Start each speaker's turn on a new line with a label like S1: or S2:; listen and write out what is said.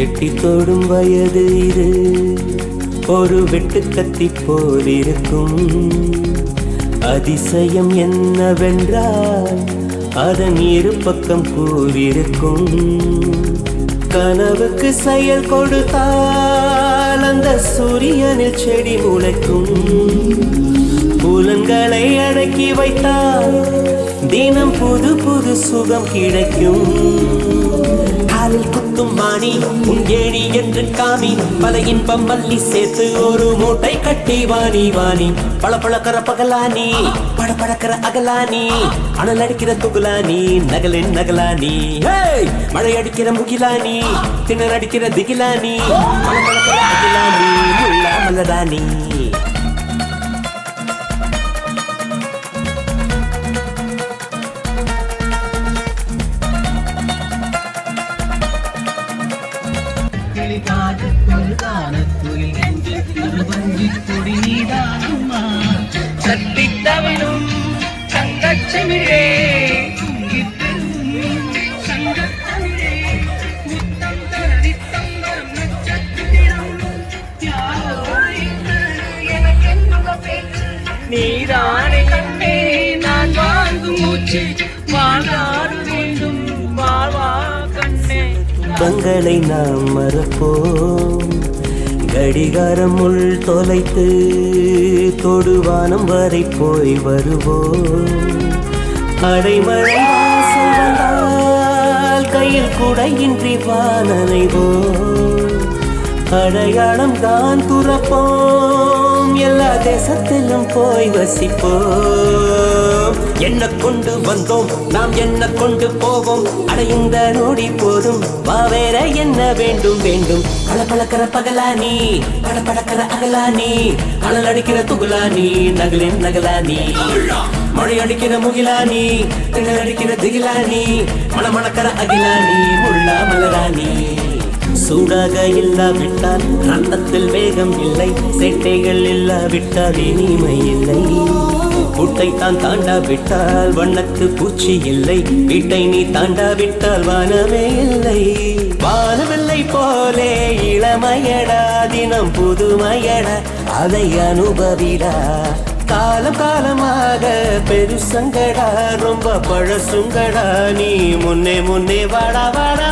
S1: எட்டி தொடும் வயது இது ஒரு வெட்டு கத்தி போல் இருக்கும். அதிசயம் என்னவென்றால் அதன் இரு பக்கம் கூறிருக்கும். கனவுக்கு செயல் கொடுத்தால் அந்த சூரியனில் செடி முளைக்கும். புலன்களை அடக்கி வைத்தால் தினம் புது புது சுகம் கிடைக்கும். காலில் குத்தும் மாணி உன் ஏணி என்று காமி, பல இன்பம் மல்லி சேர்த்து ஒரு மூட்டை கட்டி வாணி வாணி. பழ பழக்கிற பகலானி படப்படக்கிற அகலானி, அனல் அடிக்கிற துகுலானி நகலின் நகலானி. மழை அடிக்கிற முகிலானி திணற அடிக்கிற திகிலானி, பழ பழக்கிற அகிலானி முல்லா மலராணி.
S2: சத்தித்தவனும் சங்கச்சமிழே நீதானே கண்ணே நான் வாங்கும் மூச்சு வாழ்வாறு வேண்டும் வாழ்வா கண்ணே.
S1: தங்களை நாம் மறப்போம், கடிகாரம் உள் தொலைத்து தொடுவானம் வரை போய் வருவோம். அடைமழை வாசல் வந்தால் கையில் குடையின்றி வானனைவோம். அடையாளம் தான் துறப்போம், எல்லா தேசத்திலும் போய் வசிப்போம். என்ன கொண்டு வந்தோம் நாம் என்ன கொண்டு போவோம், அடைந்த நோடி போதும் வா வேற என்ன வேண்டும் வேண்டும். பழப்பழக்கிற பகலானி படப்படக்கிற அகலானி, அனல் அடிக்கிற துகுலானி நகலின் நகலானி. மழை அடிக்கிற முகிலானி திணற அடிக்கிற திகிலானி, மணமணக்கிற அகிலானி முல்லா மலராணி. சூடாக இல்லாவிட்டால் ரத்தத்தில் வேகம் இல்லை, சேட்டைகள் இல்லாவிட்டால் இனிமை இல்லை. கூட்டை தான் தாண்டாவிட்டால் வண்ணத்து பூச்சி இல்லை, வீட்டை நீ தாண்டாவிட்டால் வானமே இல்லை. வானவில்லை போலே இளமையடா தினம் புதுமையடா, அதை அனுபவிடா. காலம் காலமாக பெருசங்கடா ரொம்ப பழசுங்கடா, நீ முன்னே முன்னே வாடா வாடா.